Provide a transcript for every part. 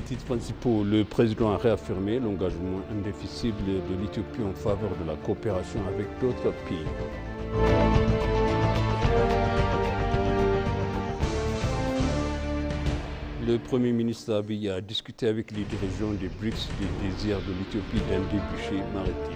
titres principaux, le président a réaffirmé l'engagement indéfectible de l'Éthiopie en faveur de la coopération avec d'autres pays. Le Premier ministre Abiy a discuté avec les dirigeants des BRICS du désir de l'Éthiopie d'un débouché maritime.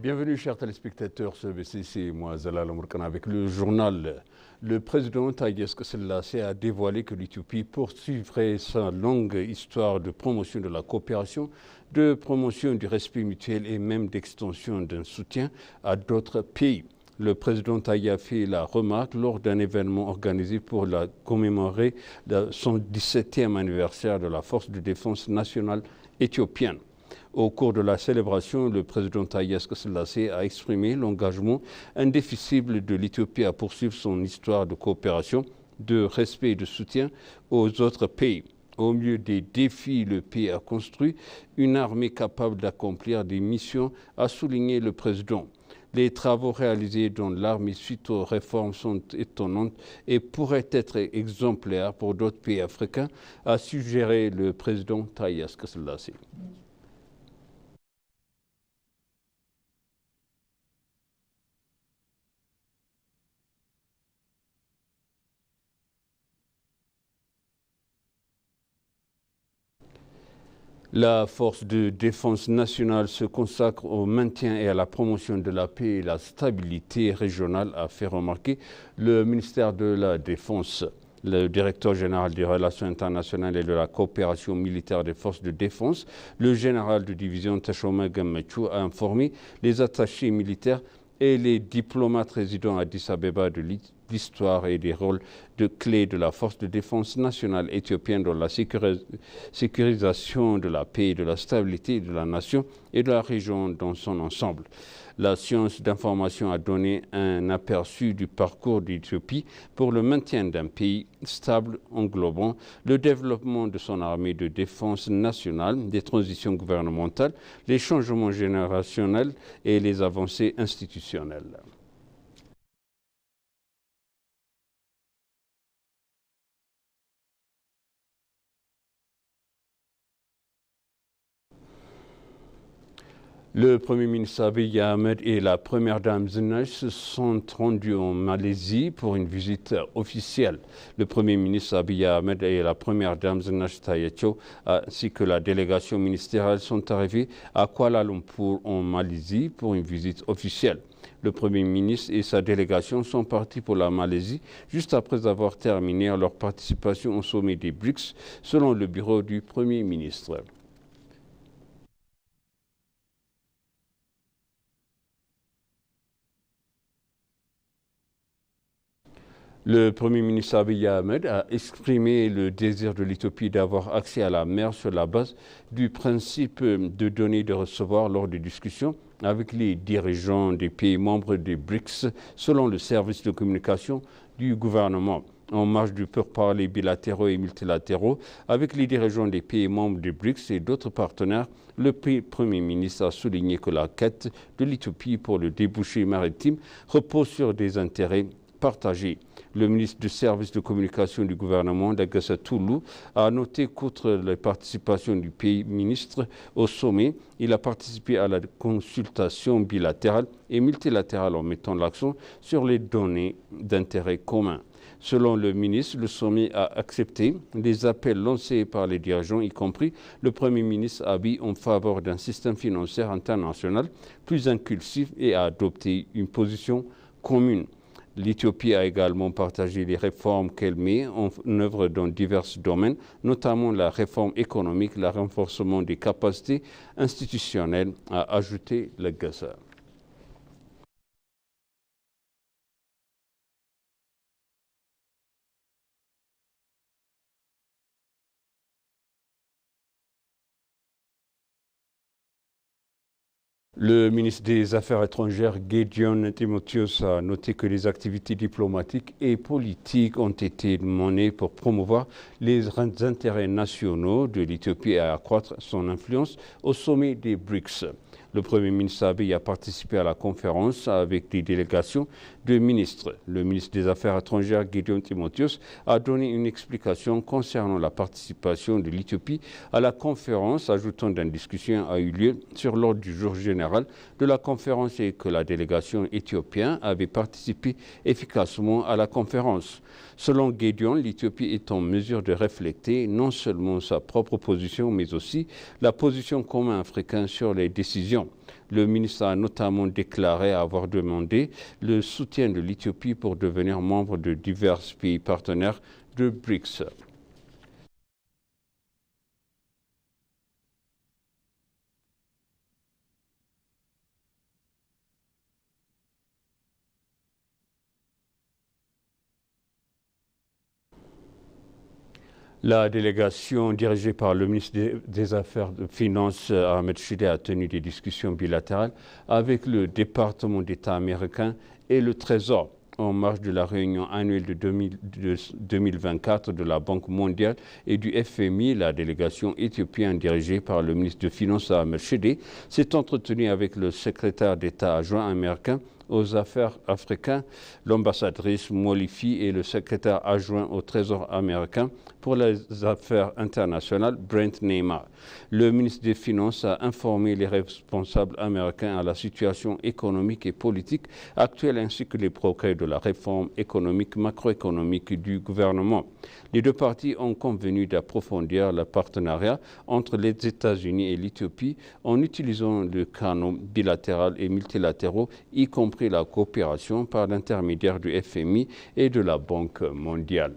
Bienvenue chers téléspectateurs sur BCC, moi Zalal Amourkana avec le journal. Le président Haïlé Selassie a dévoilé que l'Éthiopie poursuivrait sa longue histoire de promotion de la coopération, de promotion du respect mutuel et même d'extension d'un soutien à d'autres pays. Le président Haïlé a fait la remarque lors d'un événement organisé pour commémorer son 17e anniversaire de la Force de défense nationale éthiopienne. Au cours de la célébration, le président Haïlé Selassie a exprimé l'engagement indéfectible de l'Éthiopie à poursuivre son histoire de coopération, de respect et de soutien aux autres pays. Au milieu des défis, le pays a construit une armée capable d'accomplir des missions, a souligné le président. Les travaux réalisés dans l'armée suite aux réformes sont étonnantes et pourraient être exemplaires pour d'autres pays africains, a suggéré le président Haïlé Selassie. La force de défense nationale se consacre au maintien et à la promotion de la paix et la stabilité régionale, a fait remarquer le ministère de la Défense. Le directeur général des relations internationales et de la coopération militaire des forces de défense, le général de division Teshome Gamachou, a informé les attachés militaires et les diplomates résidant à Addis Abeba de l'histoire et des rôles de clés de la force de défense nationale éthiopienne dans la sécurisation de la paix, de la stabilité de la nation et de la région dans son ensemble. La science d'information a donné un aperçu du parcours d'Éthiopie pour le maintien d'un pays stable englobant le développement de son armée de défense nationale, des transitions gouvernementales, les changements générationnels et les avancées institutionnelles. Le Premier ministre Abiy Ahmed et la Première dame Zinash se sont rendus en Malaisie pour une visite officielle. Le Premier ministre Abiy Ahmed et la Première dame Zinash Tayecho ainsi que la délégation ministérielle sont arrivés à Kuala Lumpur en Malaisie pour une visite officielle. Le Premier ministre et sa délégation sont partis pour la Malaisie juste après avoir terminé leur participation au sommet des BRICS, selon le bureau du Premier ministre. Le Premier ministre Abiy Ahmed a exprimé le désir de l'Éthiopie d'avoir accès à la mer sur la base du principe de donner et de recevoir lors des discussions avec les dirigeants des pays membres des BRICS, selon le service de communication du gouvernement. En marge du pourparlers bilatéraux et multilatéraux avec les dirigeants des pays membres des BRICS et d'autres partenaires, le Premier ministre a souligné que la quête de l'Éthiopie pour le débouché maritime repose sur des intérêts partagés. Le ministre du service de communication du gouvernement, Dagassa Toulou, a noté qu'outre la participation du pays ministre au sommet, il a participé à la consultation bilatérale et multilatérale en mettant l'accent sur les données d'intérêt commun. Selon le ministre, le sommet a accepté les appels lancés par les dirigeants, y compris le Premier ministre Abiy, en faveur d'un système financier international plus inclusif et a adopté une position commune. L'Éthiopie a également partagé les réformes qu'elle met en œuvre dans divers domaines, notamment la réforme économique, le renforcement des capacités institutionnelles, a ajouté le Gaza. Le ministre des Affaires étrangères, Gédéon Timotheus, a noté que les activités diplomatiques et politiques ont été menées pour promouvoir les intérêts nationaux de l'Éthiopie et accroître son influence au sommet des BRICS. Le Premier ministre Abiy a participé à la conférence avec des délégations de ministres. Le ministre des Affaires étrangères, Gédéon Timotheus, a donné une explication concernant la participation de l'Éthiopie à la conférence, ajoutant qu'une discussion a eu lieu sur l'ordre du jour général de la conférence et que la délégation éthiopienne avait participé efficacement à la conférence. Selon Gédéon, l'Éthiopie est en mesure de refléter non seulement sa propre position, mais aussi la position commune africaine sur les décisions. Le ministre a notamment déclaré avoir demandé le soutien de l'Éthiopie pour devenir membre de divers pays partenaires de BRICS. La délégation dirigée par le ministre des Affaires de Finances, Ahmed Shideh, a tenu des discussions bilatérales avec le département d'État américain et le Trésor en marge de la réunion annuelle de 2024 de la Banque mondiale et du FMI. La délégation éthiopienne dirigée par le ministre des Finances, Ahmed Shideh, s'est entretenue avec le secrétaire d'État adjoint américain aux affaires africaines, l'ambassadrice Molifi, et le secrétaire adjoint au Trésor américain pour les affaires internationales, Brent Neymar. Le ministre des Finances a informé les responsables américains à la situation économique et politique actuelle ainsi que les progrès de la réforme économique macroéconomique du gouvernement. Les deux parties ont convenu d'approfondir le partenariat entre les États-Unis et l'Éthiopie en utilisant le canal bilatéral et multilatéraux, y compris la coopération par l'intermédiaire du FMI et de la Banque mondiale.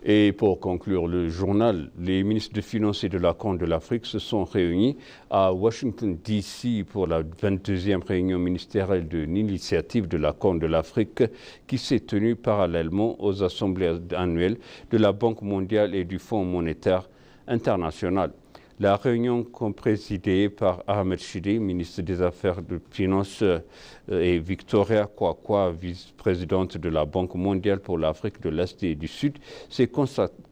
Et pour conclure le journal, les ministres des Finances et de la Corne de l'Afrique se sont réunis à Washington, D.C. pour la 22e réunion ministérielle de l'initiative de la Corne de l'Afrique qui s'est tenue parallèlement aux assemblées annuelles de la Banque mondiale et du Fonds monétaire international. La réunion présidée par Ahmed Shideh, ministre des Affaires de Finances, et Victoria Kwakwa, vice-présidente de la Banque mondiale pour l'Afrique de l'Est et du Sud, s'est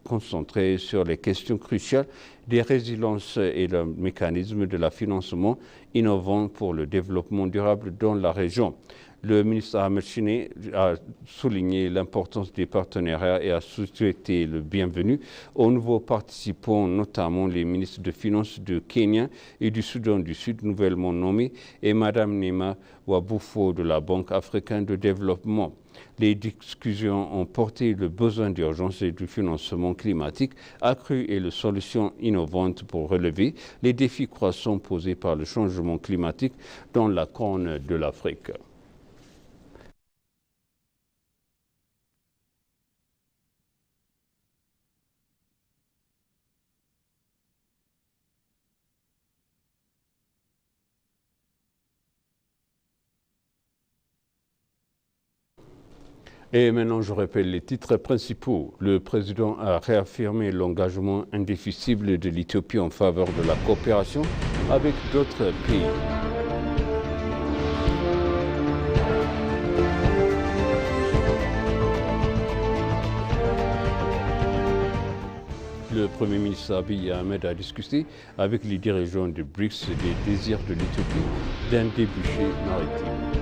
concentrée sur les questions cruciales des résiliences et le mécanisme de la financement innovant pour le développement durable dans la région. Le ministre Ahmed Shideh a souligné l'importance des partenariats et a souhaité le bienvenu aux nouveaux participants, notamment les ministres de Finances de Kenya et du Soudan du Sud nouvellement nommés et Mme Nema Wabufo de la Banque africaine de développement. Les discussions ont porté le besoin d'urgence et du financement climatique accru et les solutions innovantes pour relever les défis croissants posés par le changement climatique dans la Corne de l'Afrique. Et maintenant, je rappelle les titres principaux. Le président a réaffirmé l'engagement indéfectible de l'Éthiopie en faveur de la coopération avec d'autres pays. Le Premier ministre Abiy Ahmed a discuté avec les dirigeants de BRICS des désirs de l'Éthiopie d'un débouché maritime.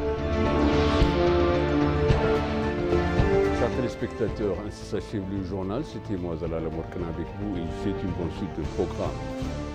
Chers téléspectateurs, ainsi s'achève le journal. C'était moi, Zalala Morkana, avec vous, et je vous souhaite une bonne suite de programme.